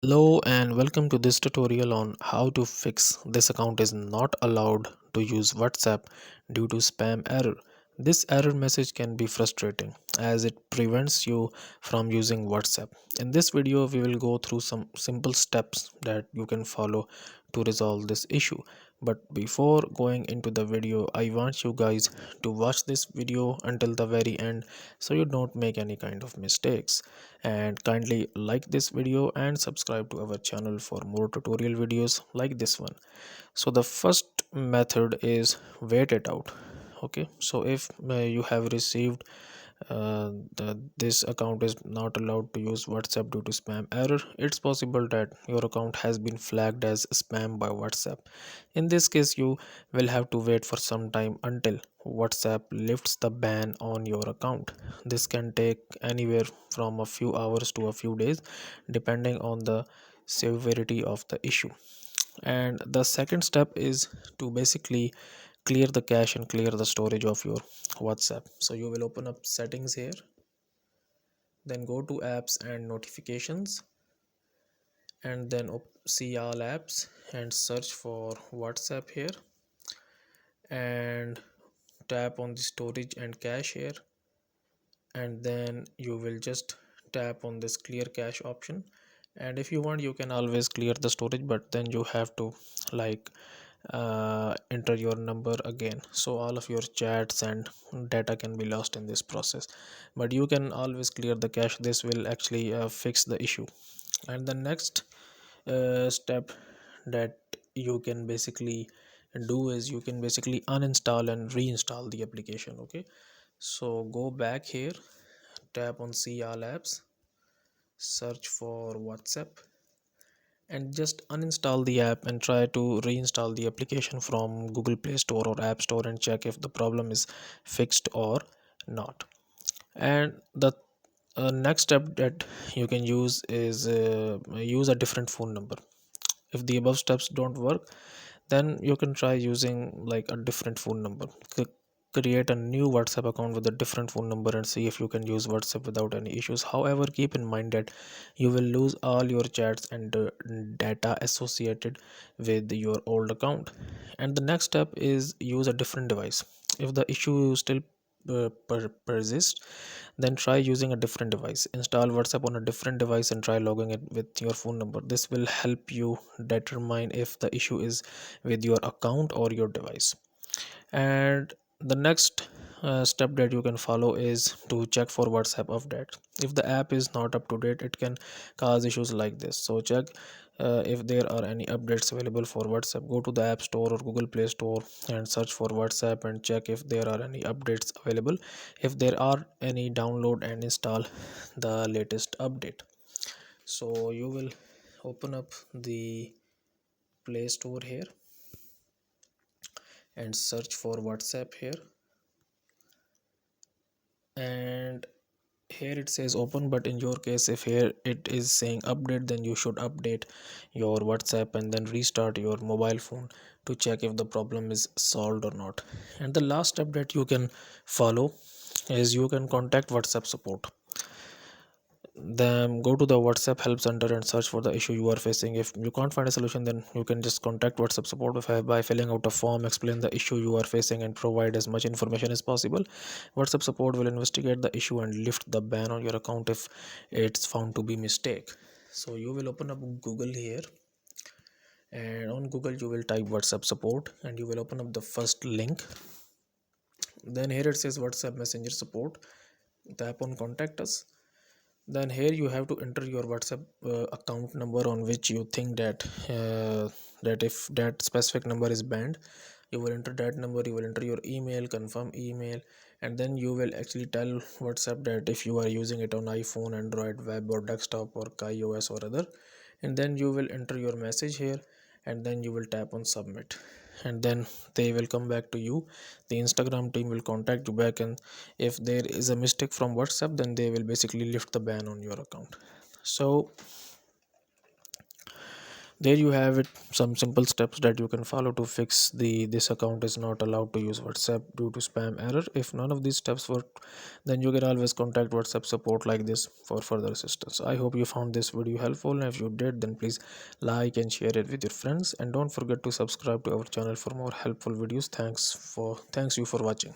Hello and welcome to this tutorial on how to fix this account is not allowed to use WhatsApp due to spam error. This error message can be frustrating as it prevents you from using WhatsApp. In this video, we will go through some simple steps that you can follow to resolve this issue. But before going into the video, I want you guys to watch this video until the very end so you don't make any kind of mistakes, and kindly like this video and subscribe to our channel for more tutorial videos like this one. So the first method is wait it out. Okay, so if you have received this account is not allowed to use WhatsApp due to spam error, it's possible that your account has been flagged as spam by WhatsApp. In this case, you will have to wait for some time until WhatsApp lifts the ban on your account. This can take anywhere from a few hours to a few days depending on the severity of the issue. And the second step is to basically clear the cache and clear the storage of your WhatsApp. So you will open up settings here, then go to apps and notifications, and then see all apps and search for WhatsApp here, and tap on the storage and cache here, and then you will just tap on this clear cache option. And if you want, you can always clear the storage, but then you have to like enter your number again, so all of your chats and data can be lost in this process. But you can always clear the cache. This will actually fix the issue. And the next step that you can basically do is you can basically uninstall and reinstall the application. Okay, so go back here, tap on see all apps, search for WhatsApp, and just uninstall the app and try to reinstall the application from Google Play Store or App Store and check if the problem is fixed or not. And the next step that you can use is use a different phone number. If the above steps don't work, then you can try using like a different phone number. Create a new WhatsApp account with a different phone number and see if you can use WhatsApp without any issues. However, keep in mind that you will lose all your chats and data associated with your old account. And the next step is use a different device. If the issue still persists, then try using a different device. Install WhatsApp on a different device and try logging it with your phone number. This will help you determine if the issue is with your account or your device. And the next step that you can follow is to check for WhatsApp update. If the app is not up to date, it can cause issues like this. So check if there are any updates available for WhatsApp. Go to the App Store or Google Play Store and search for WhatsApp and check if there are any updates available. If there are any, download and install the latest update. So you will open up the Play Store here and search for WhatsApp here, and here it says open, but in your case, if here it is saying update, then you should update your WhatsApp and then restart your mobile phone to check if the problem is solved or not. And the last step that you can follow is you can contact WhatsApp support. Then go to the WhatsApp help center and search for the issue you are facing. If you can't find a solution, then you can just contact WhatsApp support by filling out a form, explain the issue you are facing, and provide as much information as possible. WhatsApp support will investigate the issue and lift the ban on your account if it's found to be mistake. So you will open up Google here, and on Google you will type WhatsApp support and you will open up the first link. Then here it says WhatsApp messenger support. Tap on contact us. Then here you have to enter your WhatsApp account number on which you think that if that specific number is banned, you will enter that number. You will enter your email, confirm email, and then you will actually tell WhatsApp that if you are using it on iPhone, Android, web or desktop or iOS or other, and then you will enter your message here, and then you will tap on submit, and then they will come back to you. The Instagram team will contact you back, and if there is a mistake from WhatsApp, then they will basically lift the ban on your account. So There you have it, some simple steps that you can follow to fix the this account is not allowed to use WhatsApp due to spam error. If none of these steps work, then you can always contact WhatsApp support like this for further assistance. I hope you found this video helpful, and if you did, then please like and share it with your friends, and don't forget to subscribe to our channel for more helpful videos. Thanks you for watching.